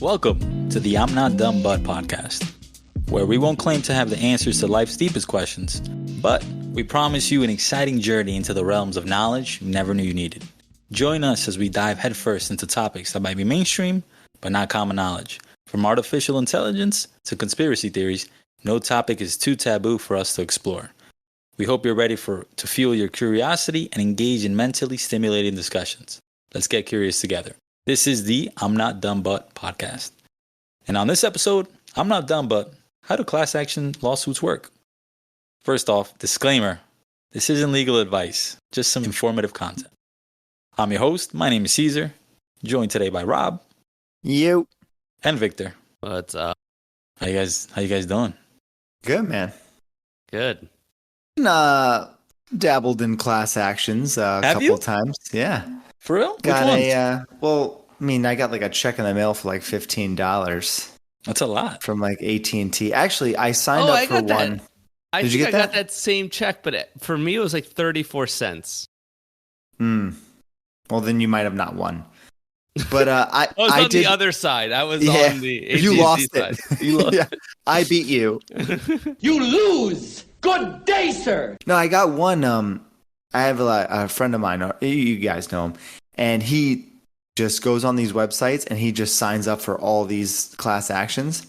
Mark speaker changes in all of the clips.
Speaker 1: Welcome to the I'm Not Dumb But podcast, where we won't claim to have the answers to life's deepest questions, but we promise you an exciting journey into the realms of knowledge you never knew you needed. Join us as we dive headfirst into topics that might be mainstream, but not common knowledge. From artificial intelligence to conspiracy theories, no topic is too taboo for us to explore. We hope you're ready to fuel your curiosity and engage in mentally stimulating discussions. Let's get curious together. This is the I'm Not Dumb But podcast. And on this episode, I'm not dumb, but how do class action lawsuits work? First off, disclaimer, this isn't legal advice, just some informative content. I'm your host. My name is Cesar, joined today by Rob.
Speaker 2: You.
Speaker 1: And Victor.
Speaker 3: What's up?
Speaker 1: How you guys doing?
Speaker 2: Good, man.
Speaker 3: Good.
Speaker 2: Dabbled in class actions a
Speaker 1: Have
Speaker 2: couple
Speaker 1: you?
Speaker 2: times. Yeah.
Speaker 1: For real? Which
Speaker 2: Got
Speaker 1: ones?
Speaker 2: I got like a check in the mail for like $15
Speaker 1: That's a lot.
Speaker 2: from like AT&T. Actually, I signed up for one.
Speaker 3: I
Speaker 2: Did you
Speaker 3: think
Speaker 2: get
Speaker 3: I
Speaker 2: that?
Speaker 3: got that same check, but for me it was like 34 cents.
Speaker 2: Well, then you might have not won. But
Speaker 3: I was
Speaker 2: I
Speaker 3: on
Speaker 2: did.
Speaker 3: the other side. I was
Speaker 2: Yeah,
Speaker 3: on the AT&T
Speaker 2: you lost
Speaker 3: side.
Speaker 2: it.
Speaker 1: You lost.
Speaker 2: Yeah, I beat you.
Speaker 4: You lose! Good day, sir!
Speaker 2: No, I got one. I have a friend of mine. You guys know him, and he just goes on these websites and he just signs up for all these class actions.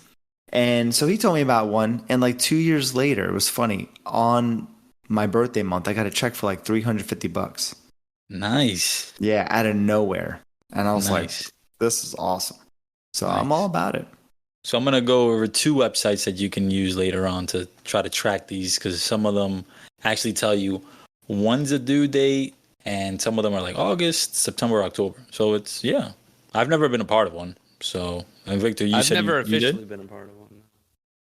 Speaker 2: And so he told me about one, and like 2 years later, it was funny. On my birthday month, I got a check for like $350.
Speaker 1: Nice.
Speaker 2: Yeah, out of nowhere, and I was like,
Speaker 1: Nice.
Speaker 2: "This is awesome." So
Speaker 1: Nice.
Speaker 2: I'm all about it.
Speaker 1: So I'm going to go over two websites that you can use later on to try to track these, because some of them actually tell you when's the due date, and some of them are like August, September, October. So it's, yeah. I've never been a part of one. So, and Victor, you
Speaker 3: I've
Speaker 1: said
Speaker 3: never
Speaker 1: you
Speaker 3: officially
Speaker 1: did?
Speaker 3: been a part of one.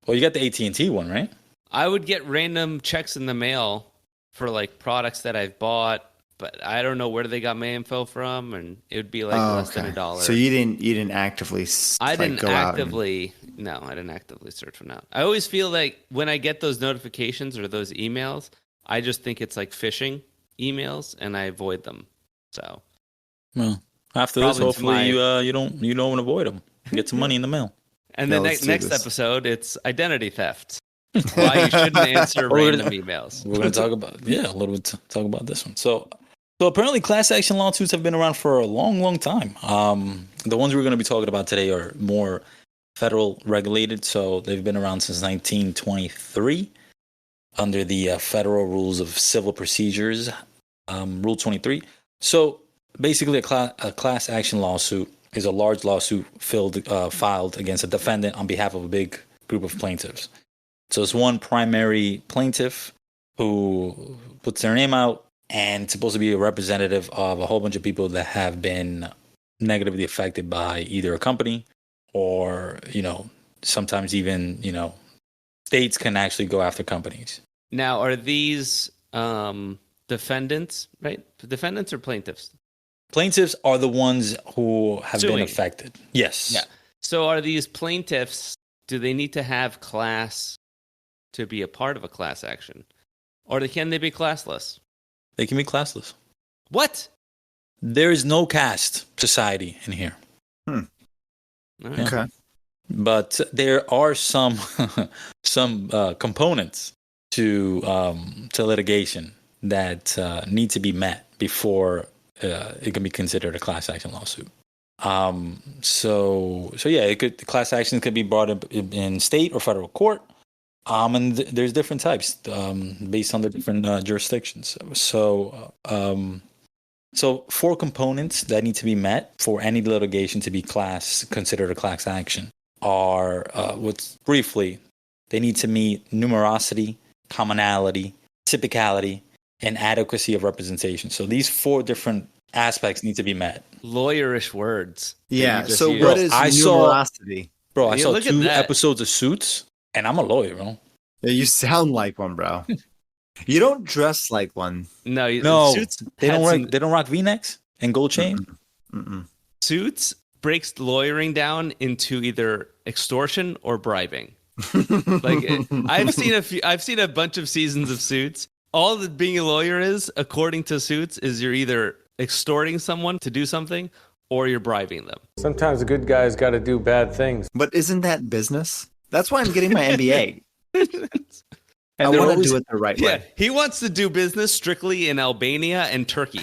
Speaker 1: Well, you got the AT&T one, right?
Speaker 3: I would get random checks in the mail for like products that I've bought, but I don't know where they got my info from, and it would be like less than $1.
Speaker 2: So you didn't actively.
Speaker 3: I didn't
Speaker 2: go out and-
Speaker 3: actively. No, I didn't actively search for that. I always feel like when I get those notifications or those emails, I just think it's like phishing emails, and I avoid them. So,
Speaker 1: Well, after
Speaker 3: Probably
Speaker 1: this,
Speaker 3: to
Speaker 1: hopefully
Speaker 3: my-
Speaker 1: you don't avoid them. Get some money in the mail.
Speaker 3: and
Speaker 2: Yeah,
Speaker 3: the
Speaker 2: let's do
Speaker 3: next
Speaker 2: this.
Speaker 3: episode, it's identity theft. Why you shouldn't answer random emails.
Speaker 1: We're going to talk about a little bit. Talk about this one. So apparently, class action lawsuits have been around for a long, long time. The ones we're going to be talking about today are more federal regulated. So they've been around since 1923 under the Federal Rules of Civil Procedures, Rule 23. So basically, a class action lawsuit is a large lawsuit filed against a defendant on behalf of a big group of plaintiffs. So it's one primary plaintiff who puts their name out, and it's supposed to be a representative of a whole bunch of people that have been negatively affected by either a company or, sometimes even, states can actually go after companies.
Speaker 3: Now, are these defendants, right? Defendants or plaintiffs?
Speaker 1: Plaintiffs are the ones who have been
Speaker 3: Suing.
Speaker 1: affected. Yes.
Speaker 3: Yeah. So are these plaintiffs, do they need to have class to be a part of a class action? Or can they be classless?
Speaker 1: They can be classless.
Speaker 3: What?
Speaker 1: There is no caste society in here.
Speaker 3: All right.
Speaker 1: Yeah.
Speaker 2: Okay.
Speaker 1: But there are some components to litigation that need to be met before it can be considered a class action lawsuit. So yeah, the class action could be brought up in state or federal court. And there's different types based on the different jurisdictions. So 4 components that need to be met for any litigation to be considered a class action are briefly, they need to meet numerosity, commonality, typicality, and adequacy of representation. So these 4 different aspects need to be met.
Speaker 3: Lawyerish words.
Speaker 2: Yeah.
Speaker 3: You just
Speaker 2: So
Speaker 3: use.
Speaker 2: what is
Speaker 1: I saw-
Speaker 2: numerosity?
Speaker 1: Bro, I
Speaker 3: Yeah,
Speaker 1: saw
Speaker 3: look at
Speaker 1: 2
Speaker 3: that.
Speaker 1: episodes of Suits, and I'm a lawyer, bro.
Speaker 2: Yeah, you sound like one, bro. You don't dress like one.
Speaker 3: No,
Speaker 1: No,
Speaker 3: Suits
Speaker 1: They
Speaker 3: had
Speaker 1: don't
Speaker 3: some-
Speaker 1: rock. They don't rock V-necks and gold chain.
Speaker 2: Mm-mm.
Speaker 3: Suits breaks lawyering down into either extortion or bribing. Like I've seen a bunch of seasons of Suits. All that being a lawyer is, according to Suits, is you're either extorting someone to do something or you're bribing them.
Speaker 5: Sometimes a good guy's got to do bad things.
Speaker 2: But isn't that business? That's why I'm getting my MBA.
Speaker 1: And
Speaker 2: I
Speaker 1: they're
Speaker 2: want to
Speaker 1: always-
Speaker 2: do it the right
Speaker 3: Yeah,
Speaker 2: way.
Speaker 3: he wants to do business strictly in Albania and Turkey.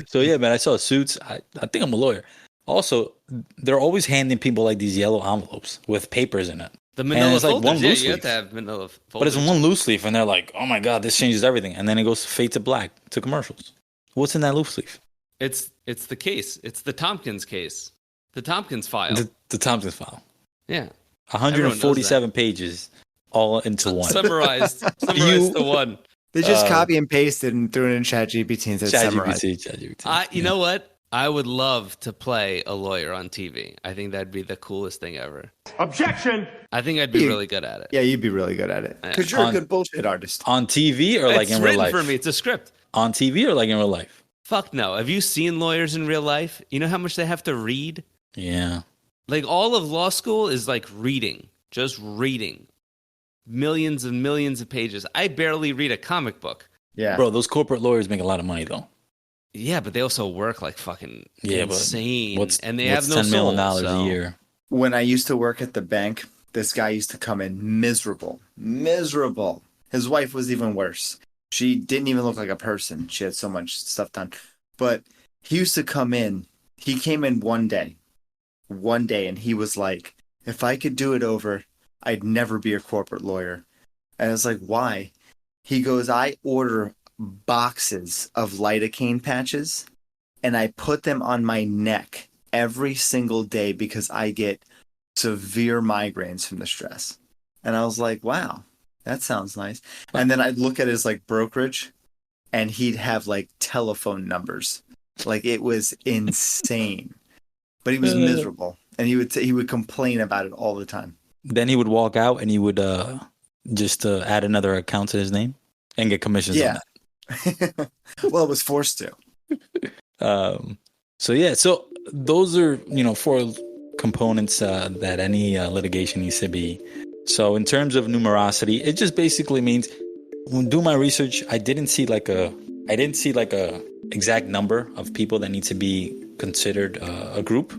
Speaker 1: So yeah, man, I saw Suits. I think I'm a lawyer. Also, they're always handing people like these yellow envelopes with papers in it.
Speaker 3: The manila
Speaker 1: it's like
Speaker 3: folders,
Speaker 1: one
Speaker 3: yeah,
Speaker 1: loose
Speaker 3: you have
Speaker 1: leaf.
Speaker 3: to have manila folders.
Speaker 1: But it's one loose leaf, and they're like, "Oh my god, this changes everything." And then it goes fade to black to commercials. What's in that loose leaf?
Speaker 3: It's the case. It's the Tompkins case. The Tompkins file.
Speaker 1: The Thompson file.
Speaker 3: Yeah.
Speaker 1: 147 pages, all into one.
Speaker 3: Summarized
Speaker 1: You-
Speaker 3: the one.
Speaker 2: They just copy and pasted and threw it in ChatGPT and said summarize.
Speaker 1: ChatGPT.
Speaker 3: You know what? I would love to play a lawyer on TV. I think that'd be the coolest thing ever.
Speaker 4: Objection!
Speaker 3: I think I'd be really good at it.
Speaker 2: Yeah, you'd be really good at it because you're a good bullshit artist.
Speaker 1: On TV or like
Speaker 3: It's
Speaker 1: in real
Speaker 3: written
Speaker 1: life?
Speaker 3: for me. It's a script.
Speaker 1: On TV or like in real life?
Speaker 3: Fuck no. Have you seen lawyers in real life? You know how much they have to read?
Speaker 1: Yeah.
Speaker 3: Like all of law school is like reading, just reading. Millions and millions of pages. I barely read a comic book.
Speaker 2: Yeah,
Speaker 1: Bro, those corporate lawyers make a lot of money though.
Speaker 3: Yeah, but they also work like fucking
Speaker 1: Yeah,
Speaker 3: insane.
Speaker 1: but
Speaker 3: and they have no
Speaker 1: $10
Speaker 3: soul.
Speaker 1: million
Speaker 3: So.
Speaker 1: a year.
Speaker 2: when I used to work at the bank, this guy used to come in miserable. His wife was even worse. She didn't even look like a person. She had so much stuff done. But he used to come in. He came in one day, and he was like, if I could do it over, I'd never be a corporate lawyer. And I was like, why? He goes, I order boxes of lidocaine patches and I put them on my neck every single day because I get severe migraines from the stress. And I was like, wow, that sounds nice. And then I'd look at his like brokerage and he'd have like telephone numbers. Like it was insane. But he was miserable and he would complain about it all the time.
Speaker 1: Then he would walk out and he would just add another account to his name and get commissions on
Speaker 2: Yeah. Well, it was forced to.
Speaker 1: that. So those are, four components that any litigation needs to be. So in terms of numerosity, it just basically means when doing my research, I didn't see like a exact number of people that need to be considered a group,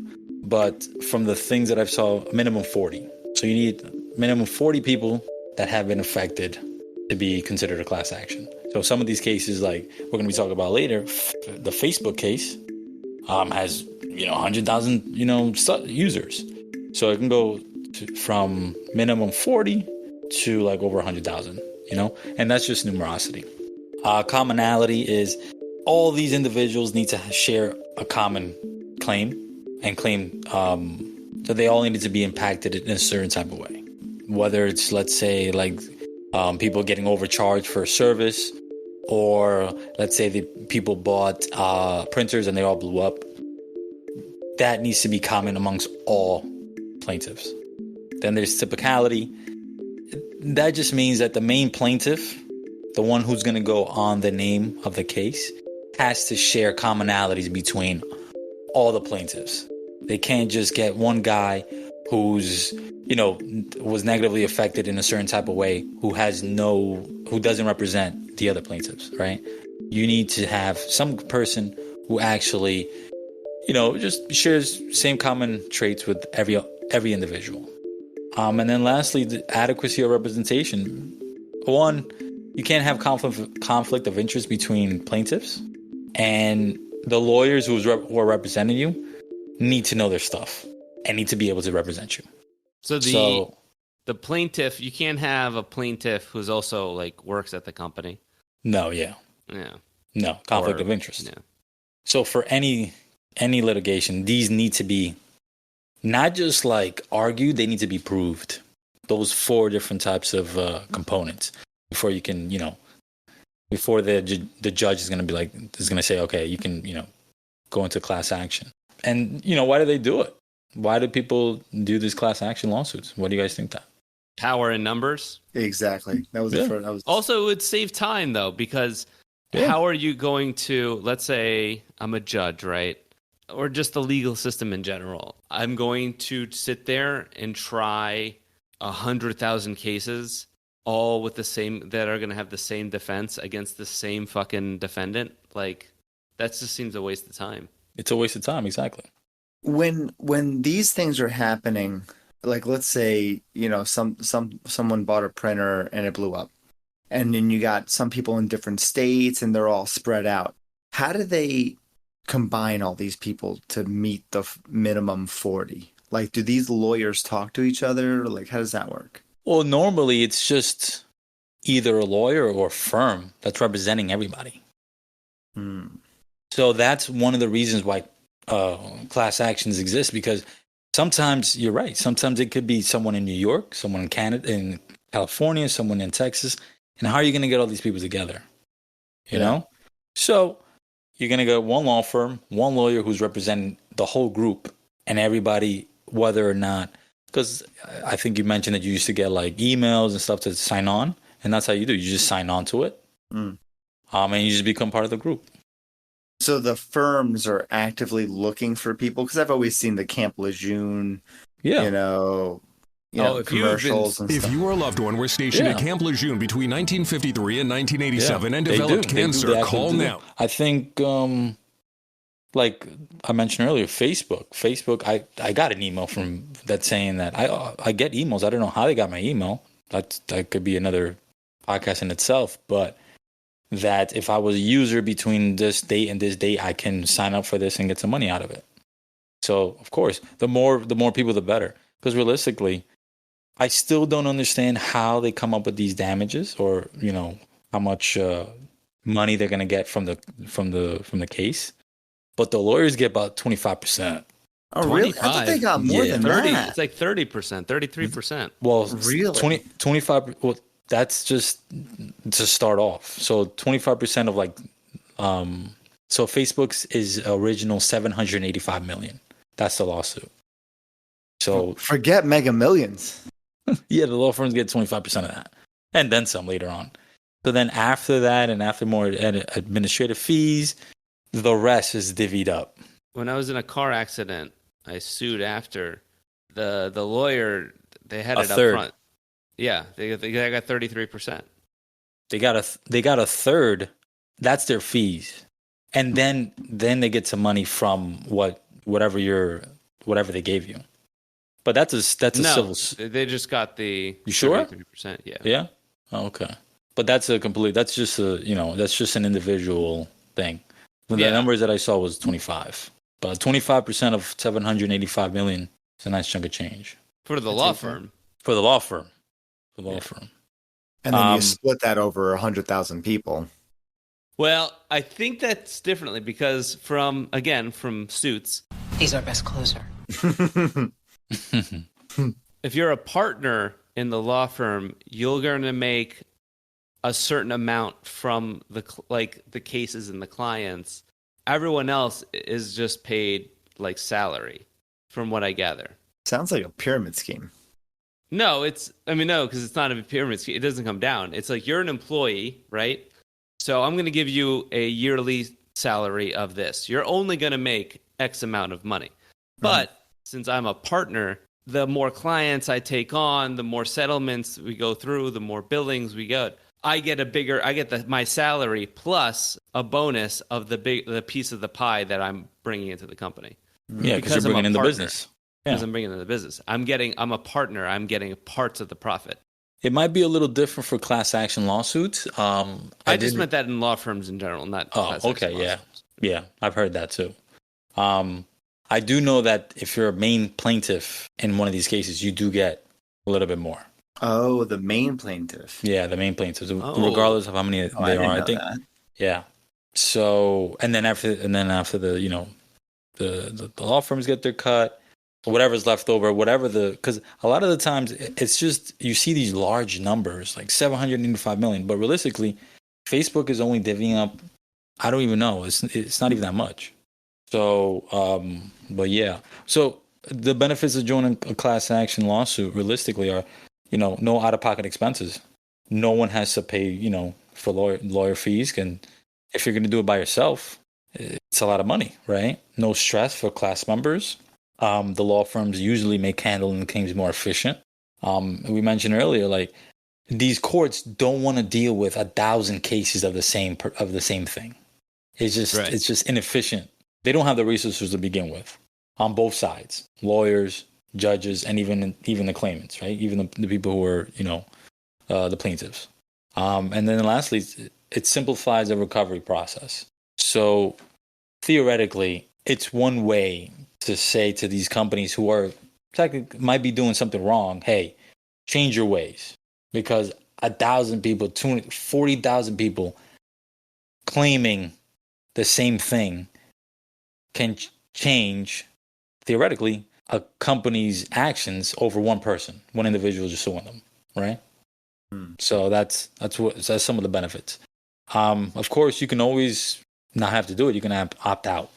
Speaker 1: but from the things that I've saw, minimum 40. So you need minimum 40 people that have been affected to be considered a class action. So some of these cases, like we're going to be talking about later, the Facebook case has 100,000 users. So it can go from minimum 40 to like over 100,000. And that's just numerosity. Commonality is all these individuals need to share a common claim and claim that they all needed to be impacted in a certain type of way. Whether it's, let's say, like people getting overcharged for a service, or let's say the people bought printers and they all blew up. That needs to be common amongst all plaintiffs. Then there's typicality. That just means that the main plaintiff, the one who's going to go on the name of the case, has to share commonalities between all the plaintiffs. They can't just get one guy who's, was negatively affected in a certain type of way, who doesn't represent the other plaintiffs, right? You need to have some person who actually, just shares same common traits with every individual. And then lastly, the adequacy of representation. One, you can't have conflict of interest between plaintiffs, and the lawyers who are representing you need to know their stuff and need to be able to represent you.
Speaker 3: So the plaintiff, you can't have a plaintiff who's also like works at the company.
Speaker 1: No, conflict of interest.
Speaker 3: Yeah.
Speaker 1: So for any litigation, these need to be not just like argued, they need to be proved. Those 4 different types of components before you can, before the judge is going to say, okay, you can, go into class action. And, why do they do it? Why do people do these class action lawsuits? What do you guys think that?
Speaker 3: Power in numbers.
Speaker 2: Exactly. That was
Speaker 1: Yeah.
Speaker 2: the first. That was
Speaker 3: Also, it would save time though, because how are you going to, let's say I'm a judge, right? Or just the legal system in general. I'm going to sit there and try 100,000 cases, all with the same, that are going to have the same defense against the same fucking defendant. Like, That just seems a waste of time.
Speaker 1: It's a waste of time, exactly.
Speaker 2: When these things are happening, like let's say, someone bought a printer and it blew up. And then you got some people in different states and they're all spread out. How do they combine all these people to meet the minimum 40? Like, do these lawyers talk to each other? Like, how does that work?
Speaker 1: Well, normally it's just either a lawyer or a firm that's representing everybody.
Speaker 2: Hmm.
Speaker 1: So that's one of the reasons why class actions exist, because sometimes you're right. Sometimes it could be someone in New York, someone in Canada, in California, someone in Texas. And how are you going to get all these people together? You know? So you're going to get one law firm, one lawyer who's representing the whole group and everybody, whether or not, because I think you mentioned that you used to get like emails and stuff to sign on. And that's how you do. You just sign on to it.
Speaker 2: Mm.
Speaker 1: And you just become part of the group.
Speaker 2: So the firms are actively looking for people, because I've always seen the Camp Lejeune,
Speaker 1: Yeah.
Speaker 2: commercials and stuff.
Speaker 6: If you or a loved one were stationed at Camp Lejeune between 1953 and 1987 and developed cancer, call now.
Speaker 1: I think, like I mentioned earlier, Facebook. I got an email from that saying that I get emails. I don't know how they got my email. That could be another podcast in itself. But that if I was a user between this date and this date, I can sign up for this and get some money out of it. So of course, the more people, the better. Because realistically, I still don't understand how they come up with these damages, or how much money they're gonna get from the case. But the lawyers get about 25%.
Speaker 2: Oh, really? I thought they got more than
Speaker 3: 30.
Speaker 2: that.
Speaker 3: It's like 30%, 33%.
Speaker 1: Well,
Speaker 2: really?
Speaker 1: 25. Well, that's just to start off. So 25% of so Facebook's is original 785 million. That's the lawsuit. So
Speaker 2: forget Mega Millions.
Speaker 1: Yeah, the law firms get 25% of that, and then some later on. So then after that, and after more administrative fees, the rest is divvied up.
Speaker 3: When I was in a car accident, I sued after. The lawyer, they had it up front. Yeah, they got 33%.
Speaker 1: They got a third. That's their fees, and then they get some money from whatever they gave you. But that's a civil.
Speaker 3: They just got the.
Speaker 1: You sure?
Speaker 3: 33%. Yeah.
Speaker 1: Yeah. Oh, okay. But that's just an individual thing. The numbers that I saw was 25. But 25% of 785 million is a nice chunk of change.
Speaker 3: For the law firm.
Speaker 1: For the law firm. For the law firm.
Speaker 2: And then you split that over 100,000 people.
Speaker 3: Well, I think that's differently because from Suits.
Speaker 7: He's our best closer.
Speaker 3: If you're a partner in the law firm, you're going to make a certain amount from the cases and the clients. Everyone else is just paid like salary, from what I gather.
Speaker 2: Sounds like a pyramid scheme.
Speaker 3: No, because it's not a pyramid scheme. It doesn't come down. It's like you're an employee, right? So I'm going to give you a yearly salary of this. You're only going to make X amount of money. But since I'm a partner, the more clients I take on, the more settlements we go through, the more billings we get. I get my salary plus a bonus of the piece of the pie that I'm bringing into the company.
Speaker 1: Yeah, because you're bringing in the business.
Speaker 3: Because I'm bringing in the business. I'm a partner. I'm getting parts of the profit.
Speaker 1: It might be a little different for class action lawsuits.
Speaker 3: I just meant that in law firms in general, not class action lawsuits.
Speaker 1: Yeah, I've heard that too. I do know that if you're a main plaintiff in one of these cases, you do get a little bit more.
Speaker 2: Oh, the main plaintiff.
Speaker 1: Yeah, the main plaintiff, regardless of how many they are. I think. That. Yeah. So, and then after the law firms get their cut, whatever's left over, because a lot of the times it's just you see these large numbers like 785 million, but realistically, Facebook is only divvying up. I don't even know. It's not even that much. So, but yeah. So the benefits of joining a class action lawsuit realistically are, no out-of-pocket expenses. No one has to pay, for lawyer fees. And if you're going to do it by yourself, it's a lot of money, right? No stress for class members. The law firms usually make handling claims more efficient. We mentioned earlier, like these courts don't want to deal with 1,000 cases of the same thing. it's just inefficient. They don't have the resources to begin with on both sides, lawyers, judges, and even the claimants, right? Even the people who are, the plaintiffs. And then lastly, it simplifies the recovery process. So theoretically, it's one way to say to these companies who are technically might be doing something wrong, hey, change your ways. Because 1,000 people, 40,000 people claiming the same thing can change, theoretically, a company's actions over one person, one individual just suing them, right? So that's some of the benefits. Of course, you can always not have to do it. You can opt out.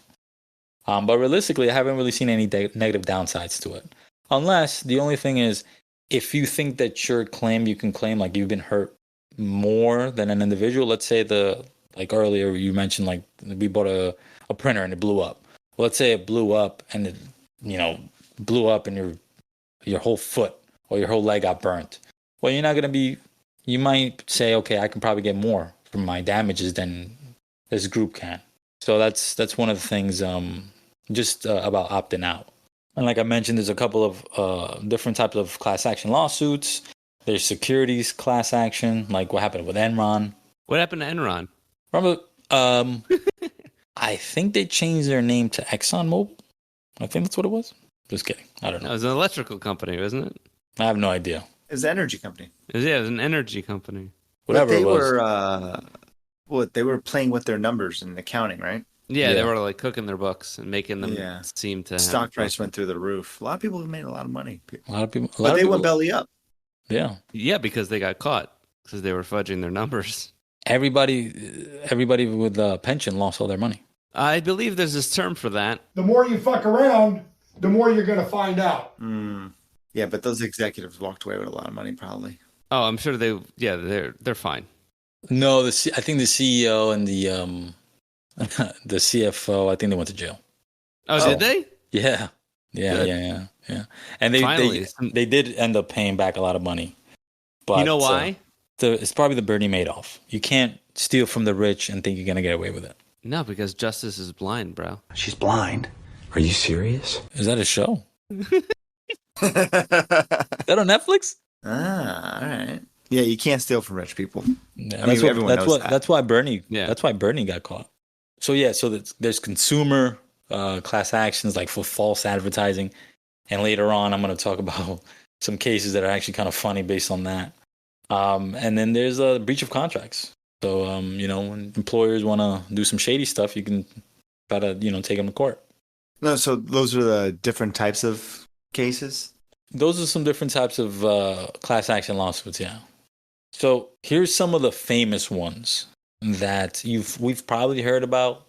Speaker 1: But realistically, I haven't really seen any negative downsides to it. Unless the only thing is, if you think that your claim you can claim like you've been hurt more than an individual. Let's say like earlier you mentioned like we bought a printer and it blew up. Well, let's say it blew up and it blew up and your whole foot or your whole leg got burnt. Well, you're not going to be. You might say, okay, I can probably get more from my damages than this group can. So that's one of the things about opting out. And like I mentioned, there's a couple of different types of class action lawsuits. There's securities class action, like what happened with Enron.
Speaker 3: What happened to Enron?
Speaker 1: Remember, I think they changed their name to ExxonMobil. I think that's what it was. Just kidding. I don't know.
Speaker 3: It was an electrical company, wasn't it?
Speaker 1: I have no idea.
Speaker 2: It was an energy company.
Speaker 3: It was an energy company.
Speaker 1: Whatever
Speaker 2: they
Speaker 1: it was.
Speaker 2: They were playing with their numbers and accounting, right?
Speaker 3: Yeah, they were like cooking their books and making them seem to.
Speaker 2: Stock price went through the roof. A lot of people have made a lot of money.
Speaker 1: But
Speaker 2: they went belly up.
Speaker 1: Yeah.
Speaker 3: Yeah, because they got caught because they were fudging their numbers.
Speaker 1: Everybody with a pension lost all their money.
Speaker 3: I believe there's this term for that.
Speaker 7: The more you fuck around, the more you're going to find out.
Speaker 2: Yeah, but those executives walked away with a lot of money, probably.
Speaker 3: Oh, I'm sure they're fine.
Speaker 1: No, I think the CEO and the the CFO, I think they went to jail.
Speaker 3: Oh, did they?
Speaker 1: Yeah. And they did end up paying back a lot of money. But
Speaker 3: you know why?
Speaker 1: It's probably the Bernie Madoff. You can't steal from the rich and think you're gonna get away with it.
Speaker 3: No, because justice is blind, bro.
Speaker 8: She's blind. Are you serious?
Speaker 1: Is that a show? Is that on Netflix?
Speaker 2: Ah, all right. Yeah, you can't steal from rich people.
Speaker 1: Yeah, that's why Bernie. Yeah. That's why Bernie got caught. So there's consumer class actions like for false advertising, and later on I'm going to talk about some cases that are actually kind of funny based on that. And then there's a breach of contracts. So when employers want to do some shady stuff, you can try to take them to court.
Speaker 2: No, so those are the different types of cases.
Speaker 1: Those are some different types of class action lawsuits. Yeah. So here's some of the famous ones that we've probably heard about,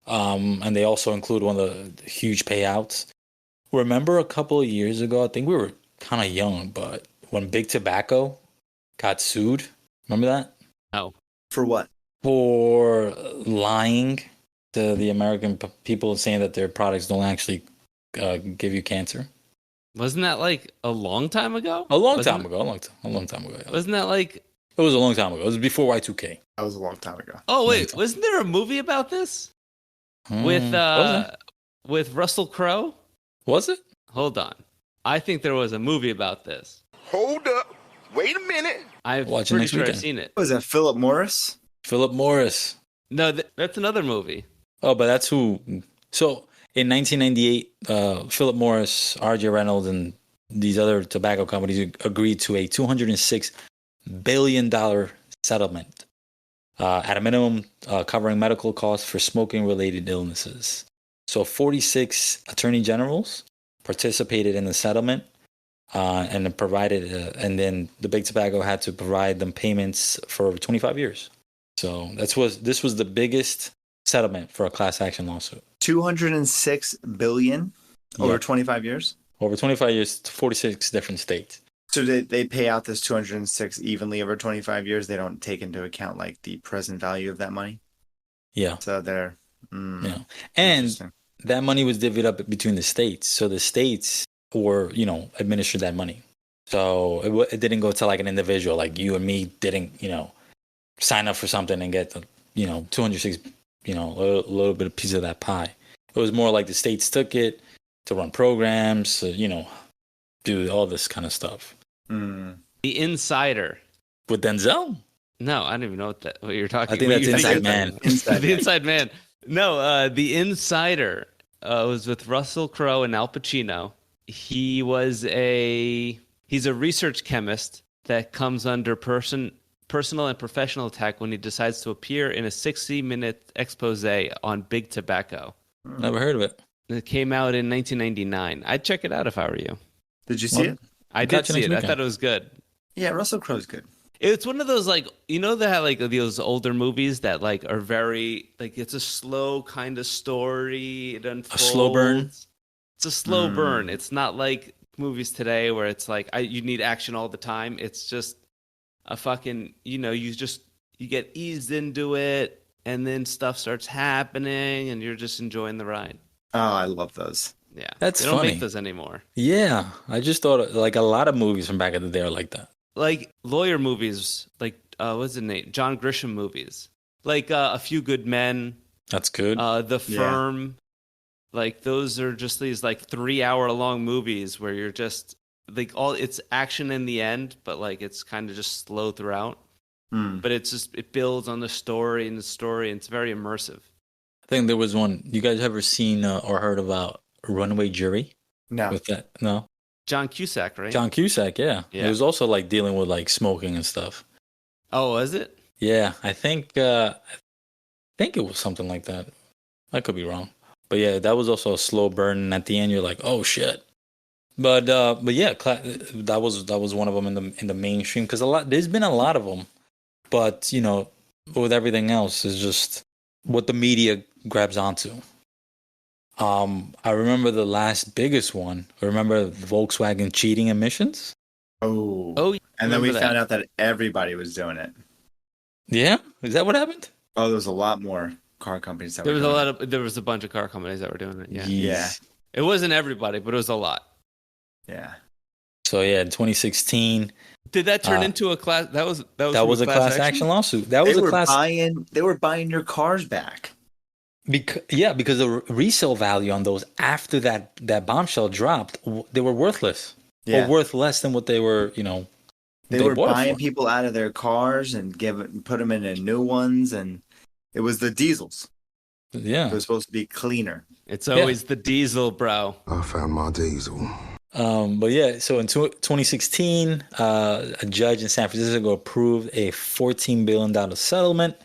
Speaker 1: and they also include one of the huge payouts. Remember a couple of years ago, I think we were kind of young, but when Big Tobacco got sued, remember that?
Speaker 3: No.
Speaker 2: For what?
Speaker 1: For lying to the American people, saying that their products don't actually give you cancer.
Speaker 3: Wasn't that like a long time ago?
Speaker 1: A long time ago. Yeah.
Speaker 3: Wasn't that like...
Speaker 1: It was a long time ago. It was before Y2K.
Speaker 2: That was a long time ago.
Speaker 3: Oh, wait. Wasn't there a movie about this? With Russell Crowe?
Speaker 1: Was it?
Speaker 3: Hold on. I think there was a movie about this.
Speaker 9: Hold up. Wait a minute.
Speaker 3: I'm pretty sure I've seen it.
Speaker 2: Was that Philip Morris?
Speaker 1: Philip Morris.
Speaker 3: No, that's another movie.
Speaker 1: Oh, but that's who... So... In 1998, Philip Morris, R.J. Reynolds, and these other tobacco companies agreed to a $206 billion settlement at a minimum covering medical costs for smoking-related illnesses. So 46 attorney generals participated in the settlement and provided, and then the Big Tobacco had to provide them payments for 25 years. So this was the biggest settlement for a class action lawsuit.
Speaker 2: 206 billion over 25 years?
Speaker 1: Over 25 years to 46 different states.
Speaker 2: So they pay out this 206 evenly over 25 years? They don't take into account like the present value of that money?
Speaker 1: Yeah.
Speaker 2: So they're...
Speaker 1: yeah. And that money was divvied up between the states. So the states were, administered that money. So it didn't go to like an individual, like you and me didn't, sign up for something and get the, $206 little bit of piece of that pie. It was more like the states took it to run programs, do all this kind of stuff.
Speaker 2: Mm.
Speaker 3: The Insider.
Speaker 1: With Denzel?
Speaker 3: No, I don't even know what you're talking.
Speaker 1: I think that's Inside Man.
Speaker 3: The Inside Man. No, The Insider was with Russell Crowe and Al Pacino. He's a research chemist that comes under personal and professional attack when he decides to appear in a 60-minute expose on big tobacco.
Speaker 1: Never heard of it.
Speaker 3: It came out in 1999. I'd check it out if I were you.
Speaker 2: Did you see it?
Speaker 3: I did see it. I thought it was good.
Speaker 2: Yeah, Russell Crowe's good.
Speaker 3: It's one of those, like, they have like those older movies that like are very like, it's a slow kind of story. It unfolds.
Speaker 1: A slow burn.
Speaker 3: It's a slow burn. It's not like movies today where it's like you need action all the time. It's just a fucking, you get eased into it, and then stuff starts happening, and you're just enjoying the ride.
Speaker 2: Oh, I love those.
Speaker 3: Yeah,
Speaker 1: that's
Speaker 3: they don't
Speaker 1: funny.
Speaker 3: make those anymore.
Speaker 1: Yeah, I just thought like a lot of movies from back in the day are like that.
Speaker 3: Like lawyer movies, like what's the name? John Grisham movies, like A Few Good Men.
Speaker 1: That's good.
Speaker 3: The Firm, like those are just these like 3-hour-long movies where you're just like it's action in the end, but like it's kind of just slow throughout. But it builds on the story, and it's very immersive.
Speaker 1: I think there was one. You guys ever seen or heard about Runaway Jury?
Speaker 2: No.
Speaker 1: With that, no.
Speaker 3: John Cusack, right?
Speaker 1: John Cusack, yeah. It was also like dealing with like smoking and stuff.
Speaker 3: Oh, was it?
Speaker 1: Yeah, I think it was something like that. I could be wrong, but yeah, that was also a slow burn. And at the end, you're like, oh shit. But yeah, that was one of them in the mainstream, because there's been a lot of them, but with everything else is just what the media grabs onto. I remember the last biggest one. Remember Volkswagen cheating emissions?
Speaker 2: Oh, and then we found out that everybody was doing it.
Speaker 1: Yeah, is that what happened?
Speaker 2: Oh, there was a lot more car companies that
Speaker 3: there was a bunch of car companies that were doing it.
Speaker 2: Yeah.
Speaker 3: It wasn't everybody, but it was a lot.
Speaker 2: Yeah.
Speaker 1: So yeah, in 2016.
Speaker 3: Did that turn into a class? That was
Speaker 1: a class action lawsuit.
Speaker 2: They were buying your cars back.
Speaker 1: Because the resale value on those after that bombshell dropped, they were worthless. Or worth less than what they were.
Speaker 2: They were buying people out of their cars and put them into new ones, and it was the diesels.
Speaker 1: Yeah,
Speaker 2: it was supposed to be cleaner.
Speaker 3: It's always the diesel, bro.
Speaker 6: I found my diesel.
Speaker 1: But yeah, so in 2016, a judge in San Francisco approved a $14 billion settlement,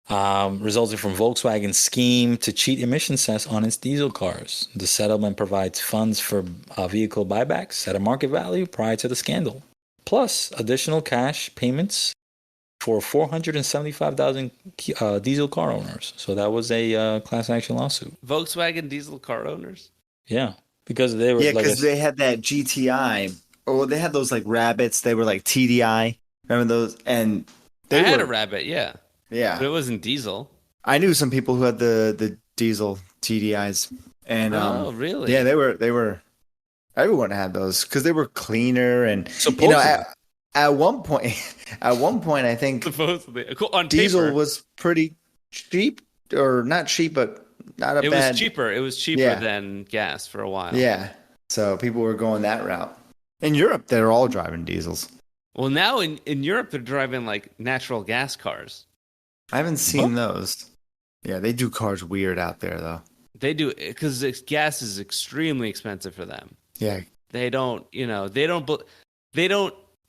Speaker 1: resulting from Volkswagen's scheme to cheat emission tests on its diesel cars. The settlement provides funds for vehicle buybacks at a market value prior to the scandal, plus additional cash payments for 475,000 diesel car owners. So that was a class action lawsuit.
Speaker 3: Volkswagen diesel car owners?
Speaker 1: Yeah. Because they were
Speaker 2: they had that GTI, or they had those like rabbits. They were like TDI. Remember those? And
Speaker 3: I had a rabbit, yeah.
Speaker 2: Yeah,
Speaker 3: but it wasn't diesel.
Speaker 2: I knew some people who had the diesel TDIs, and
Speaker 3: oh, really?
Speaker 2: Yeah, they were. Everyone had those because they were cleaner, and at one point, I think
Speaker 3: supposedly on
Speaker 2: diesel
Speaker 3: paper
Speaker 2: was pretty cheap, or not cheap, but not a
Speaker 3: it
Speaker 2: bad.
Speaker 3: Was cheaper. It was cheaper than gas for a while.
Speaker 2: Yeah, so people were going that route. In Europe, they're all driving diesels.
Speaker 3: Well, now in Europe, they're driving like natural gas cars.
Speaker 2: I haven't seen those. Yeah, they do cars weird out there, though.
Speaker 3: They do, because gas is extremely expensive for them.
Speaker 2: Yeah.
Speaker 3: They don't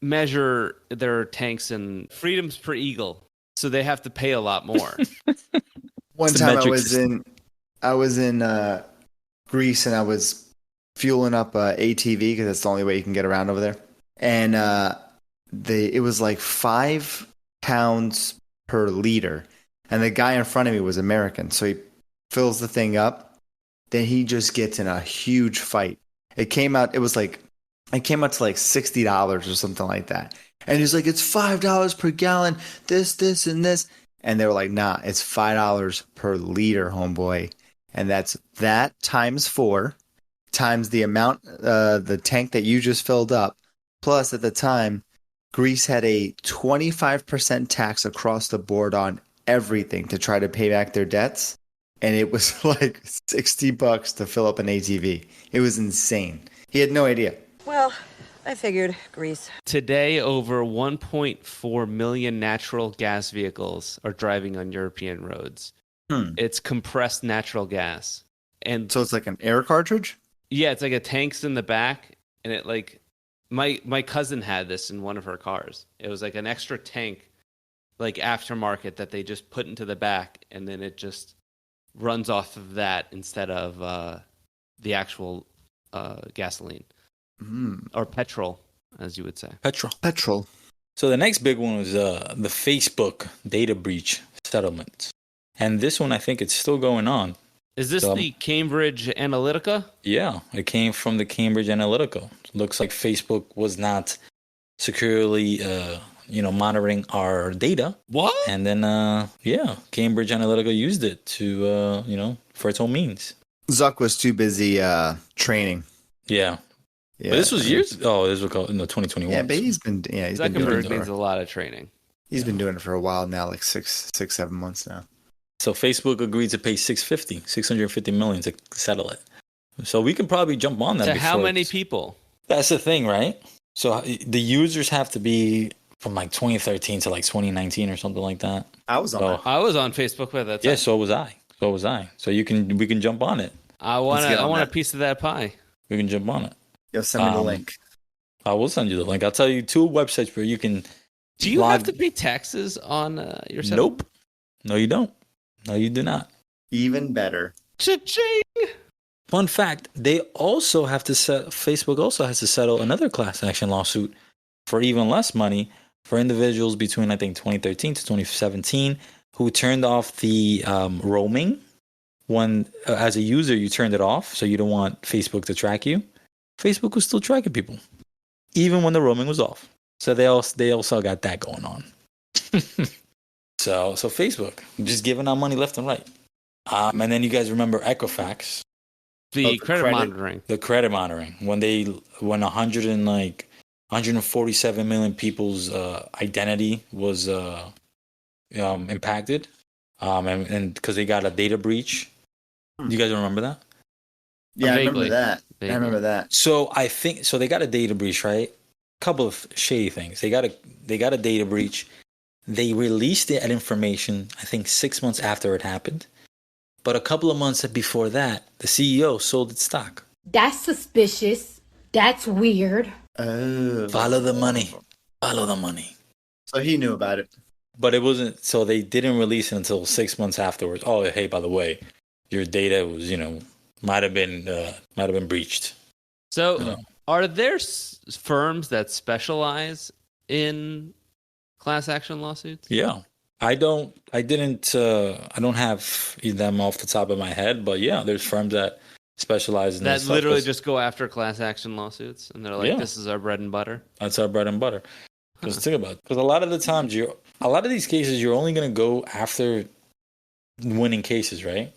Speaker 3: measure their tanks in freedoms per eagle, so they have to pay a lot more.
Speaker 2: One time I was in Greece, and I was fueling up ATV because that's the only way you can get around over there. And it was like 5 pounds per liter, and the guy in front of me was American, so he fills the thing up. Then he just gets in a huge fight. It came out to like $60 or something like that, and he's like, "It's $5 per gallon, this, and this," and they were like, "Nah, it's $5 per liter, homeboy," and that's that times 4 times the amount the tank that you just filled up, plus at the time Greece had a 25% tax across the board on everything to try to pay back their debts, and it was like $60 to fill up an ATV. It was insane. He had no idea.
Speaker 10: Well, I figured Greece.
Speaker 3: Today, over 1.4 million natural gas vehicles are driving on European roads. It's compressed natural gas. And
Speaker 2: so it's like an air cartridge?
Speaker 3: Yeah, it's like a tank's in the back, and it like my cousin had this in one of her cars. It was like an extra tank, like aftermarket, that they just put into the back, and then it just runs off of that instead of the actual gasoline or petrol, as you would say.
Speaker 2: Petrol.
Speaker 1: So the next big one was the Facebook data breach settlement, and this one I think it's still going on.
Speaker 3: Is this the Cambridge Analytica?
Speaker 1: Yeah, it came from the Cambridge Analytica. Looks like Facebook was not securely, monitoring our data.
Speaker 3: What?
Speaker 1: And then, Cambridge Analytica used it to, for its own means.
Speaker 2: Zuck was too busy training.
Speaker 1: Yeah. But this was years. Oh, this was called 2021.
Speaker 2: Yeah, but he's been doing it.
Speaker 3: Needs a lot of training.
Speaker 2: He's been doing it for a while now, like 7 months now.
Speaker 1: So Facebook agreed to pay $650 million to settle it. So we can probably jump on that.
Speaker 3: To how many people?
Speaker 1: That's the thing, right? So the users have to be from like 2013 to like 2019 or something like that.
Speaker 2: I was on
Speaker 3: Facebook with that.
Speaker 1: Yeah, so was I. So we can jump on it.
Speaker 3: I want a piece of that pie.
Speaker 1: We can jump on it.
Speaker 2: You'll send me the link.
Speaker 1: I will send you the link. I'll tell you 2 websites where you can.
Speaker 3: Do you have to pay taxes on your settlement?
Speaker 1: Nope. No, you don't. No, you do not.
Speaker 2: Even better.
Speaker 3: Cha-ching!
Speaker 1: Fun fact, Facebook also has to settle another class action lawsuit for even less money for individuals between, I think, 2013 to 2017 who turned off the roaming when, as a user, you turned it off, so you don't want Facebook to track you. Facebook was still tracking people, even when the roaming was off. So they also got that going on. So Facebook, just giving out money left and right. And then you guys remember Equifax.
Speaker 3: The credit monitoring.
Speaker 1: The credit monitoring. When 147 million people's identity was impacted. And because they got a data breach. You guys remember that?
Speaker 2: Yeah, I remember that. I remember that.
Speaker 1: So they got a data breach, right? Couple of shady things. They got a data breach. They released that information, I think, 6 months after it happened. But a couple of months before that, the CEO sold its stock.
Speaker 11: That's suspicious. That's weird.
Speaker 2: Oh.
Speaker 1: Follow the money.
Speaker 2: So he knew about it.
Speaker 1: But it wasn't, so they didn't release it until 6 months afterwards. Oh, hey, by the way, your data was, might have been breached.
Speaker 3: So are there firms that specialize in class action lawsuits?
Speaker 1: Yeah. I don't have them off the top of my head, but yeah, there's firms that specialize in
Speaker 3: that literally just go after class action lawsuits, and they're like, "This is our bread and butter."
Speaker 1: That's our bread and butter. Because think about it. Because a lot of the times, a lot of these cases, you're only going to go after winning cases, right?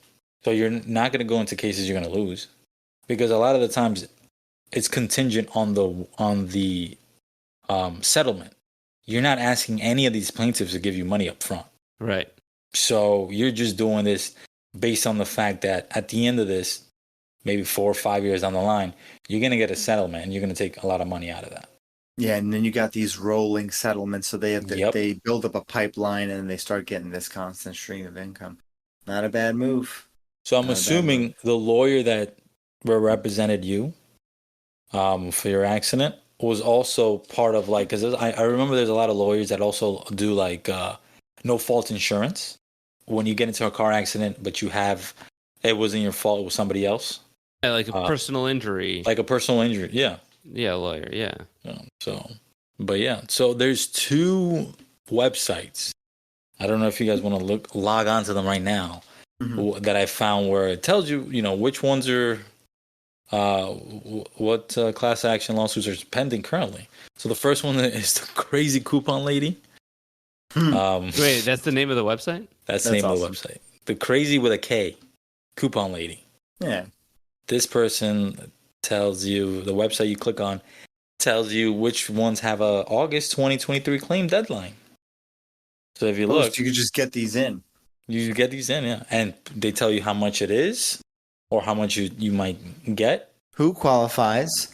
Speaker 1: So you're not going to go into cases you're going to lose, because a lot of the times, it's contingent on the settlement. You're not asking any of these plaintiffs to give you money up front.
Speaker 3: Right.
Speaker 1: So you're just doing this based on the fact that at the end of this, maybe 4 or 5 years down the line, you're going to get a settlement and you're going to take a lot of money out of that.
Speaker 2: Yeah, and then you got these rolling settlements, so they build up a pipeline and they start getting this constant stream of income. Not a bad move.
Speaker 1: So I'm assuming the lawyer that represented you for your accident was also part of, like, because I remember there's a lot of lawyers that also do like no fault insurance when you get into a car accident, but it wasn't your fault, it was somebody else.
Speaker 3: Yeah, like a personal injury.
Speaker 1: Like a personal injury, yeah.
Speaker 3: Yeah, lawyer, yeah.
Speaker 1: So there's 2 websites. I don't know if you guys want to log on to them right now, that I found where it tells you, which ones are what class action lawsuits are pending currently. So the first one is the Crazy Coupon Lady.
Speaker 3: Wait, that's the name of the website?
Speaker 1: That's the name of the website. The Crazy with a K, Coupon Lady.
Speaker 2: Yeah.
Speaker 1: This person tells you, the website you click on tells you which ones have a August 2023 claim deadline. So if you look,
Speaker 2: you could just get these in.
Speaker 1: you get these in, yeah, and they tell you how much it is, or how much you might get.
Speaker 2: Who qualifies?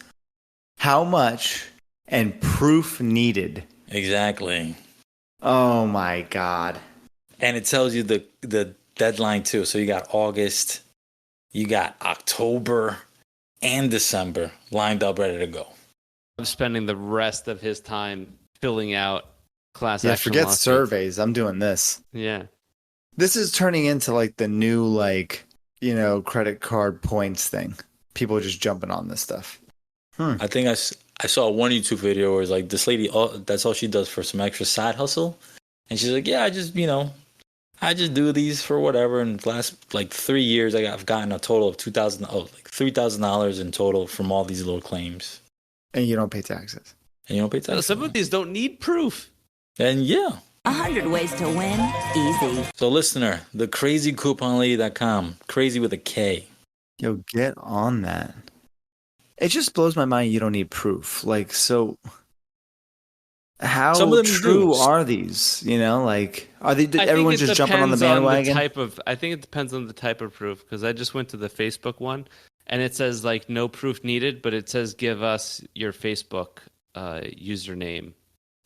Speaker 2: How much? And proof needed.
Speaker 1: Exactly.
Speaker 2: Oh my God.
Speaker 1: And it tells you the deadline too. So you got August, you got October, and December lined up, ready to go.
Speaker 3: I'm spending the rest of his time filling out class
Speaker 2: Yeah,
Speaker 3: action
Speaker 2: forget
Speaker 3: lawsuits.
Speaker 2: surveys. I'm doing this.
Speaker 3: Yeah.
Speaker 2: This is turning into like the new, like, credit card points thing. People are just jumping on this stuff.
Speaker 1: I think I saw one YouTube video where it's like this lady, that's all she does for some extra side hustle. And she's like, yeah, I just do these for whatever. And the last like 3 years, I've gotten a total of $3,000 in total from all these little claims.
Speaker 2: And you don't pay taxes.
Speaker 3: No, some of these don't need proof.
Speaker 1: And yeah.
Speaker 12: 100 ways to win, easy.
Speaker 1: So listener, the crazycouponlady.com, crazy with a K.
Speaker 2: Yo, get on that. It just blows my mind you don't need proof. Like, so how true are these? Like, are they? Everyone's just jumping on the bandwagon?
Speaker 3: I think it depends on the type of proof, because I just went to the Facebook one, and it says like no proof needed, but it says give us your Facebook username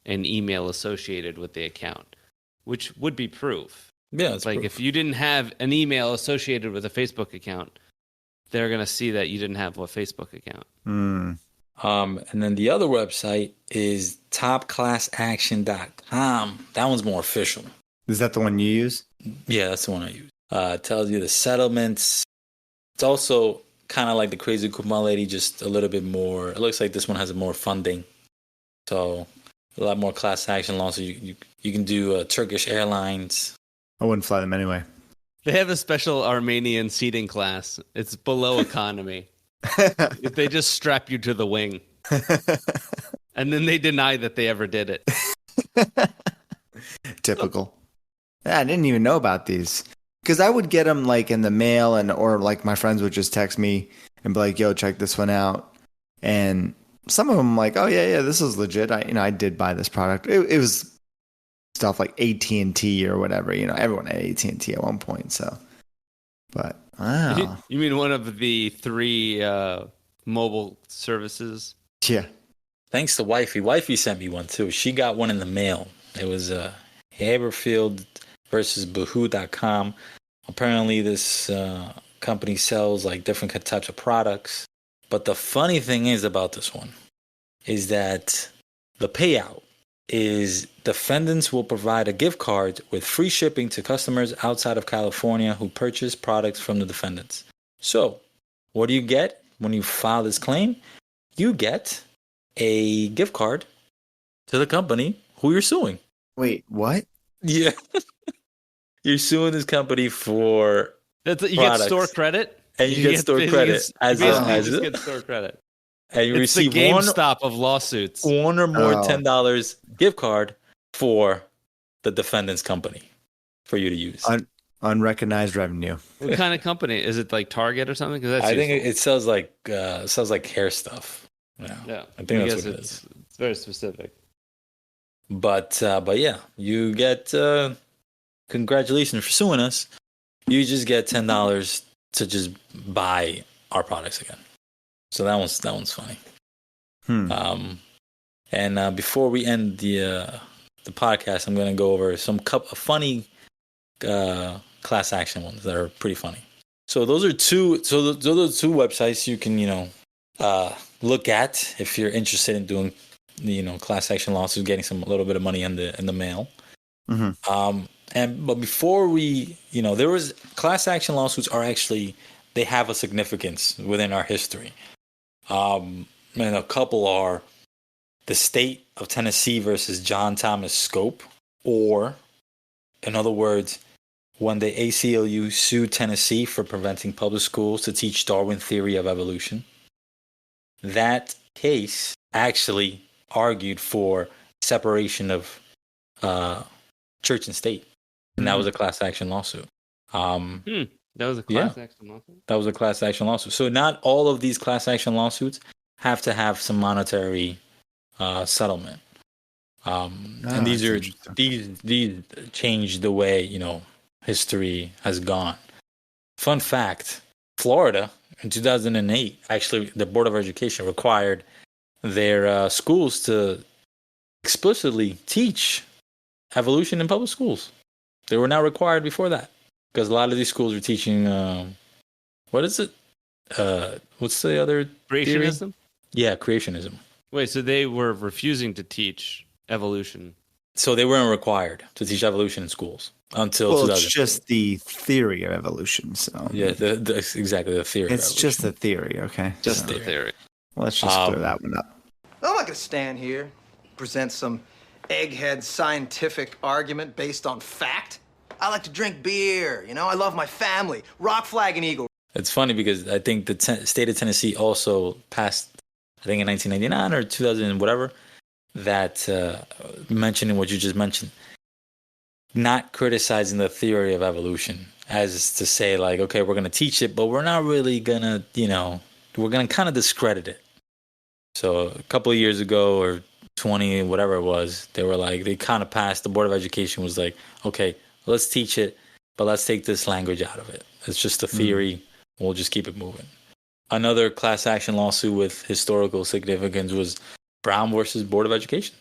Speaker 3: and email associated with the account, which would be proof.
Speaker 1: Yeah, it's
Speaker 3: like
Speaker 1: proof.
Speaker 3: If you didn't have an email associated with a Facebook account, they're gonna see that you didn't have a Facebook account.
Speaker 1: And then the other website is topclassaction.com. That one's more official.
Speaker 2: Is that the one you use?
Speaker 1: Yeah, that's the one I use. It tells you the settlements. It's also kind of like the Crazy Coupon Lady, just a little bit more. It looks like this one has more funding. So a lot more class action lawsuits. You can do Turkish Airlines.
Speaker 2: I wouldn't fly them anyway.
Speaker 3: They have a special Armenian seating class. It's below economy. They just strap you to the wing. And then they deny that they ever did it.
Speaker 2: Typical. Yeah, I didn't even know about these. Because I would get them like in the mail, or like my friends would just text me and be like, yo, check this one out. And some of them like, oh yeah, this is legit. I did buy this product. It was stuff like AT&T or whatever. Everyone had AT&T at one point. So, but wow.
Speaker 3: You mean one of the 3 mobile services?
Speaker 2: Yeah.
Speaker 1: Thanks to Wifey. Wifey sent me one too. She got one in the mail. It was Haberfield versus Boohoo.com. Apparently this company sells like different types of products. But the funny thing is about this one is that the payout is defendants will provide a gift card with free shipping to customers outside of California who purchase products from the defendants. So, what do you get when you file this claim? You get a gift card to the company who you're suing.
Speaker 2: Wait, what?
Speaker 1: Yeah. You're suing this company for
Speaker 3: you
Speaker 1: products.
Speaker 3: Get store credit?
Speaker 1: And you get store credit
Speaker 3: as get store credit.
Speaker 1: And you
Speaker 3: it's
Speaker 1: receive
Speaker 3: the GameStop of lawsuits.
Speaker 1: One or more $10 gift card for the defendant's company for you to use.
Speaker 2: Unrecognized revenue.
Speaker 3: What kind of company? Is it like Target or something?
Speaker 1: I think it sells like hair stuff. Yeah. I think that's what it is.
Speaker 3: It's very specific.
Speaker 1: But yeah, you get congratulations for suing us. You just get $10 to just buy our products again. So that one's funny. And before we end the podcast, I'm going to go over some funny class action ones that are pretty funny. So those are two. So those are 2 websites you can look at if you're interested in doing class action lawsuits, getting a little bit of money in the mail. But before we there was class action lawsuits are actually, they have a significance within our history. And a couple are the state of Tennessee versus John Thomas Scope, or in other words, when the ACLU sued Tennessee for preventing public schools to teach Darwin theory of evolution. That case actually argued for separation of church and state, and that was a class action lawsuit.
Speaker 3: That was a class action lawsuit?
Speaker 1: That was a class action lawsuit. So not all of these class action lawsuits have to have some monetary settlement. And these change the way history has gone. Fun fact: Florida in 2008, actually, the Board of Education required their schools to explicitly teach evolution in public schools. They were not required before that because a lot of these schools were teaching. What is it? What's the other
Speaker 3: creationism?
Speaker 1: Theory? Yeah, creationism.
Speaker 3: Wait, so they were refusing to teach evolution?
Speaker 1: So they weren't required to teach evolution in schools until 2000.
Speaker 2: It's just the theory of evolution. So
Speaker 1: yeah, exactly the theory.
Speaker 2: It's just a theory, okay?
Speaker 3: Just the theory.
Speaker 2: Let's just clear that one up.
Speaker 13: I'm not going to stand here, present some egghead scientific argument based on fact. I like to drink beer, I love my family, rock, flag, and eagle.
Speaker 1: It's funny because I think the state of Tennessee also passed, I think in 1999 or 2000, whatever, that mentioning what you just mentioned, not criticizing the theory of evolution as to say like, okay, we're going to teach it, but we're not really going to, we're going to kind of discredit it. So a couple of years ago or 20, whatever it was, they were like, they kind of passed, the Board of Education was like, okay, let's teach it, but let's take this language out of it. It's just a theory. We'll just keep it moving. Another class action lawsuit with historical significance was Brown versus Board of Education.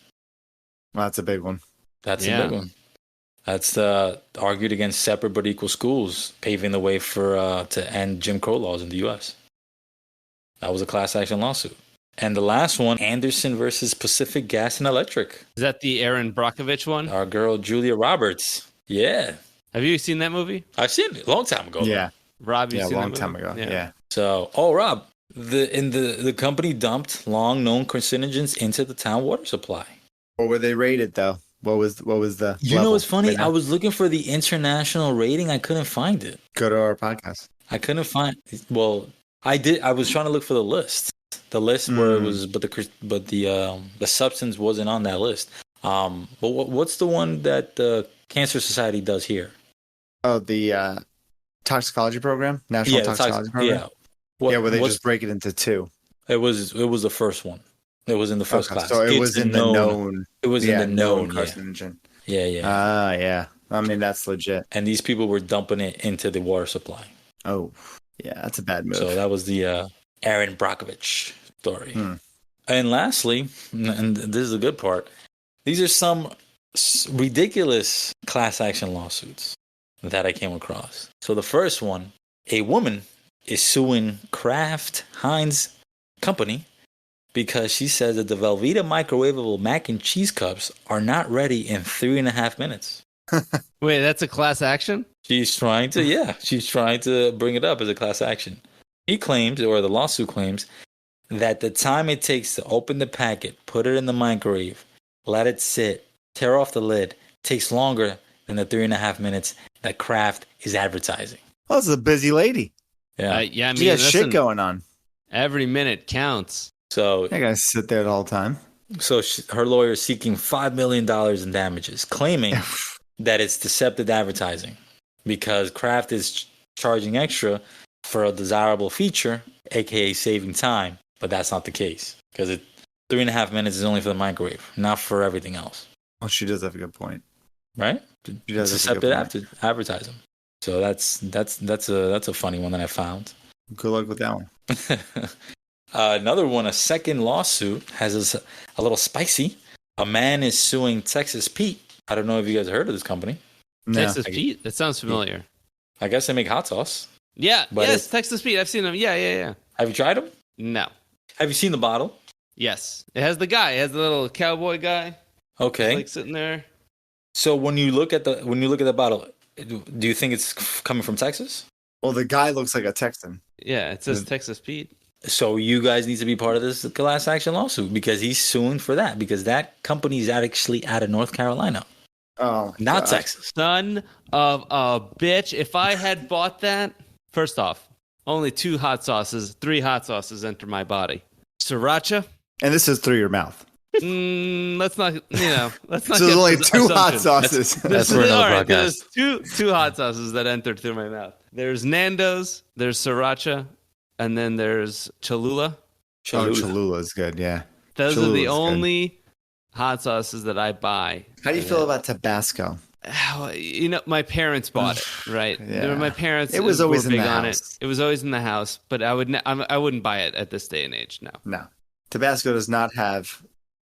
Speaker 2: Well, that's a big one.
Speaker 1: That's a big one. That's argued against separate but equal schools, paving the way for to end Jim Crow laws in the U.S. That was a class action lawsuit. And the last one, Anderson versus Pacific Gas and Electric.
Speaker 3: Is that the Aaron Brockovich one?
Speaker 1: Our girl Julia Roberts. Yeah.
Speaker 3: Have you seen that movie?
Speaker 1: I've seen it a long time ago.
Speaker 2: Yeah.
Speaker 3: Rob, you seen
Speaker 2: a long
Speaker 3: that
Speaker 2: time
Speaker 3: movie?
Speaker 2: ago. Yeah.
Speaker 1: So, Rob, the company dumped long known carcinogens into the town water supply.
Speaker 2: What were they rated though? What was the
Speaker 1: You
Speaker 2: level?
Speaker 1: know what's funny? I was looking for the international rating. I couldn't find it.
Speaker 2: Go to our podcast.
Speaker 1: I couldn't find. Well, I did. I was trying to look for the list. The list where it was, but the substance wasn't on that list. But what's the one that the Cancer Society does here?
Speaker 2: Oh, the toxicology program, National Toxicology Program.
Speaker 1: Yeah,
Speaker 2: where they just break it into two.
Speaker 1: It was the first one. It was in the first class.
Speaker 2: So it was in the known.
Speaker 1: It was in the known
Speaker 2: carcinogen.
Speaker 1: Yeah.
Speaker 2: Yeah. I mean, that's legit.
Speaker 1: And these people were dumping it into the water supply.
Speaker 2: Oh, yeah, that's a bad move.
Speaker 1: So that was the Aaron Brockovich story. And lastly, and this is a good part, these are some ridiculous class action lawsuits that I came across. So the first one, a woman is suing Kraft Heinz Company because she says that the Velveeta microwavable mac and cheese cups are not ready in 3.5 minutes.
Speaker 3: Wait, that's a class action?
Speaker 1: She's trying to bring it up as a class action. He claims, or the lawsuit claims, that the time it takes to open the packet, put it in the microwave, let it sit, tear off the lid, takes longer than the 3.5 minutes that Kraft is advertising.
Speaker 2: Well, this is a busy lady.
Speaker 1: Yeah.
Speaker 3: I mean,
Speaker 2: she has shit going on.
Speaker 3: Every minute counts.
Speaker 1: So
Speaker 2: I gotta sit there the whole time.
Speaker 1: So her lawyer is seeking $5 million in damages, claiming that it's deceptive advertising because Kraft is charging extra for a desirable feature, aka saving time. But that's not the case because 3.5 minutes is only for the microwave, not for everything else.
Speaker 2: Well, she does have a good point,
Speaker 1: right?
Speaker 2: She does
Speaker 1: it's deceptive advertising. So that's a funny one that I found.
Speaker 2: Good luck with that one.
Speaker 1: Another one, a second lawsuit, has a little spicy. A man is suing Texas Pete. I don't know if you guys heard of this company.
Speaker 3: No. Texas Pete? That sounds familiar.
Speaker 1: I guess they make hot sauce.
Speaker 3: Yeah, yes, Texas Pete. I've seen them. Yeah.
Speaker 1: Have you tried them?
Speaker 3: No.
Speaker 1: Have you seen the bottle?
Speaker 3: Yes. It has the guy. It has the little cowboy guy.
Speaker 1: Okay.
Speaker 3: Like sitting there.
Speaker 1: So when you look at the bottle, do you think it's coming from Texas?
Speaker 2: Well, the guy looks like a Texan.
Speaker 3: Yeah, it says Texas Pete.
Speaker 1: So you guys need to be part of this class action lawsuit because he's suing for that because that company is actually out of North Carolina.
Speaker 2: Oh,
Speaker 1: not Texas.
Speaker 3: Son of a bitch. If I had bought that, first off, only 3 hot sauces enter my body. Sriracha.
Speaker 2: And this is through your mouth.
Speaker 3: Let's not. Let's not.
Speaker 2: So there's only 2 hot sauces.
Speaker 1: That's for another podcast.
Speaker 3: There's two hot sauces that entered through my mouth. There's Nando's. There's Sriracha. And then there's Cholula.
Speaker 2: Cholula is good, yeah.
Speaker 3: Those are the only hot sauces that I buy.
Speaker 2: How do you feel about Tabasco?
Speaker 3: My parents bought it, right?
Speaker 2: Yeah.
Speaker 3: My parents.
Speaker 2: It was always
Speaker 3: were
Speaker 2: in
Speaker 3: big
Speaker 2: the
Speaker 3: on
Speaker 2: house.
Speaker 3: it. It was always in the house, but I wouldn't buy it at this day and age. No.
Speaker 2: No. Tabasco does not have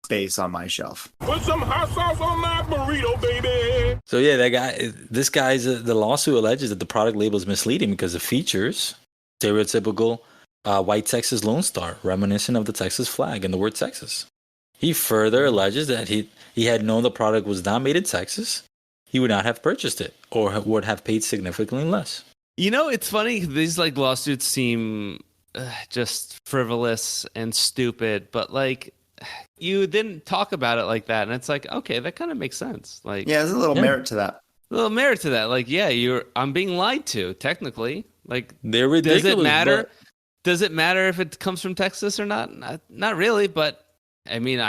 Speaker 2: space on my shelf.
Speaker 6: Put some hot sauce on my burrito, baby.
Speaker 1: So yeah, the lawsuit alleges that the product label is misleading because it features stereotypical white Texas Lone Star, reminiscent of the Texas flag and the word Texas. He further alleges that he had known the product was not made in Texas, he would not have purchased it or would have paid significantly less.
Speaker 3: It's funny. These lawsuits seem just frivolous and stupid, but you didn't talk about it like that, and it's okay, that kind of makes sense.
Speaker 2: Yeah, there's a little merit to that.
Speaker 3: A little merit to that. I'm being lied to, technically.
Speaker 1: They're ridiculous.
Speaker 3: Does it matter? Does it matter if it comes from Texas or not? Not really, but I mean,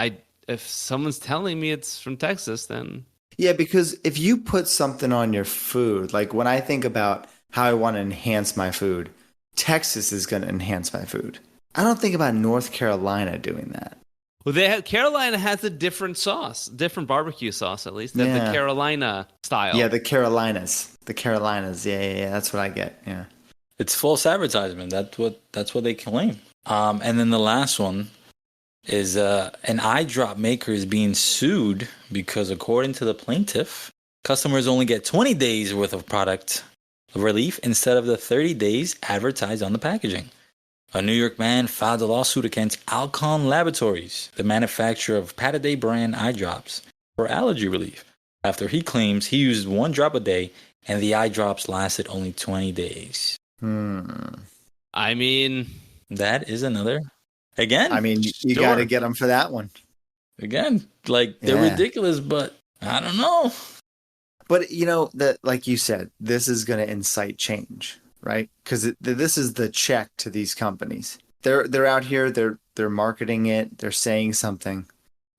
Speaker 3: if someone's telling me it's from Texas, then
Speaker 2: yeah, because if you put something on your food, when I think about how I want to enhance my food, Texas is going to enhance my food. I don't think about North Carolina doing that.
Speaker 3: Well, Carolina has a different sauce, different barbecue sauce, at least. The Carolina style.
Speaker 2: Yeah, the Carolinas. Yeah, that's what I get. Yeah.
Speaker 1: It's false advertisement. That's what they claim. And then the last one is an eye drop maker is being sued because, according to the plaintiff, customers only get 20 days worth of product relief instead of the 30 days advertised on the packaging. A New York man filed a lawsuit against Alcon Laboratories, the manufacturer of Pataday brand eye drops, for allergy relief, after he claims he used 1 drop a day and the eye drops lasted only 20 days.
Speaker 3: I mean,
Speaker 1: that is another. Again,
Speaker 2: I mean, you got to get them for that one.
Speaker 1: Again, they're ridiculous, but I don't know.
Speaker 2: But that, like you said, this is going to incite change, right? Because this is the check to these companies. They're out here. They're marketing it. They're saying something.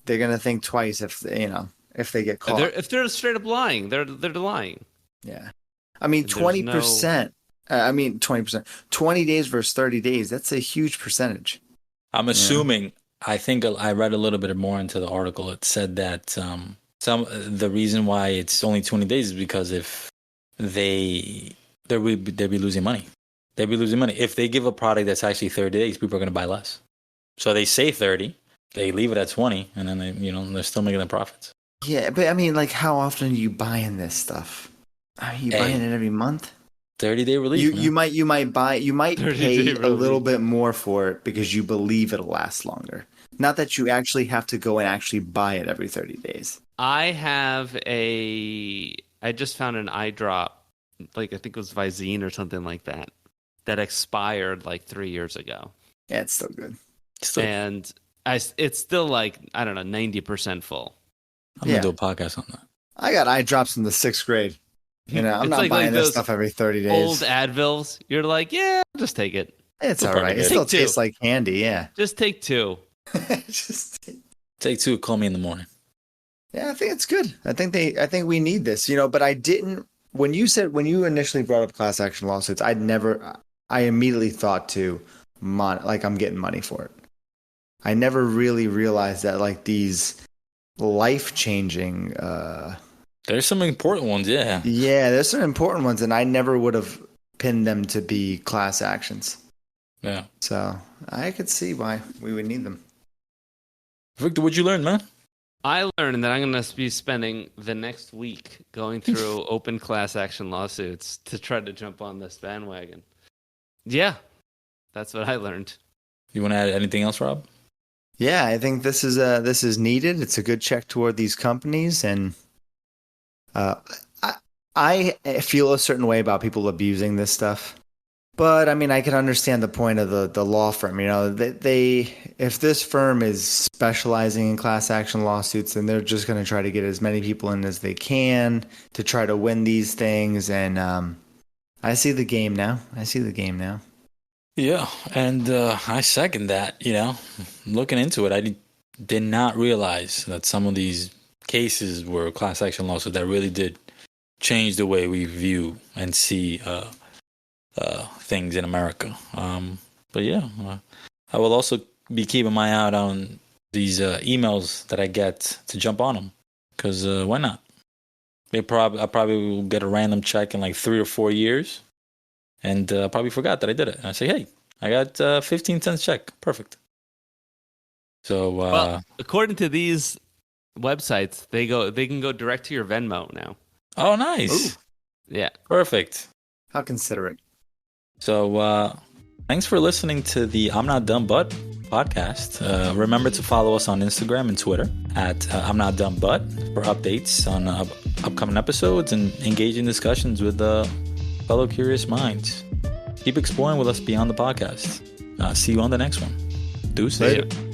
Speaker 2: They're going to think twice if they get caught.
Speaker 3: If they're straight up lying, they're lying.
Speaker 2: Yeah, I mean 20%. 20%. 20 days versus 30 days. That's a huge percentage.
Speaker 1: I'm assuming. I think I read a little bit more into the article. It said that the reason why it's only 20 days is because if they'd be losing money. They'd be losing money if they give a product that's actually 30 days. People are going to buy less. So they say 30, they leave it at 20, and then they're still making the profits.
Speaker 2: Yeah, but I mean, how often are you buying this stuff? Are you buying it every month?
Speaker 1: 30-day relief.
Speaker 2: You might pay a little bit more for it because you believe it'll last longer. Not that you actually have to go and actually buy it every 30 days.
Speaker 3: I just found an eye drop, I think it was Visine or something like that expired 3 years ago.
Speaker 2: Yeah, it's still good.
Speaker 3: And it's still I don't know, 90% full.
Speaker 1: I'm going to do a podcast on that.
Speaker 2: I got eye drops in the 6th grade. I'm not buying this stuff every 30 days.
Speaker 3: Old Advils, you're yeah, just take it.
Speaker 2: It's all right. It still tastes like candy, yeah.
Speaker 3: Just take 2.
Speaker 1: Take 2, call me in the morning.
Speaker 2: Yeah, I think it's good. I think we need this, but I didn't, when you initially brought up class action lawsuits, I immediately thought I'm getting money for it. I never really realized that these life-changing,
Speaker 1: there's some important ones, yeah.
Speaker 2: Yeah, there's some important ones, and I never would have pinned them to be class actions.
Speaker 1: Yeah.
Speaker 2: So I could see why we would need them.
Speaker 1: Victor, what'd you learn, man?
Speaker 3: I learned that I'm going to be spending the next week going through open class action lawsuits to try to jump on this bandwagon. Yeah, that's what I learned.
Speaker 1: You want to add anything else, Rob?
Speaker 2: Yeah, I think this is needed. It's a good check toward these companies, and I feel a certain way about people abusing this stuff. But I mean, I can understand the point of the law firm. If this firm is specializing in class action lawsuits, then they're just going to try to get as many people in as they can to try to win these things. And I see the game now.
Speaker 1: Yeah, and I second that. Looking into it, I did not realize that some of these cases were class action lawsuits that really did change the way we view and see things in America. But yeah, I will also be keeping my eye out on these emails that I get to jump on them, because why not? I probably will get a random check in like 3 or 4 years, and probably forgot that I did it. And I say, hey, I got 15 cents check. Perfect. So,
Speaker 3: well, according to these websites, they can go direct to your Venmo now.
Speaker 1: Oh, nice.
Speaker 3: Ooh. Yeah.
Speaker 1: Perfect.
Speaker 2: How considerate.
Speaker 1: So, thanks for listening to the I'm Not Dumb But podcast. Remember to follow us on Instagram and Twitter at I'm Not Dumb But for updates on upcoming episodes and engaging discussions with fellow curious minds. Keep exploring with us beyond the podcast. See you on the next one. Deuces.
Speaker 3: Later.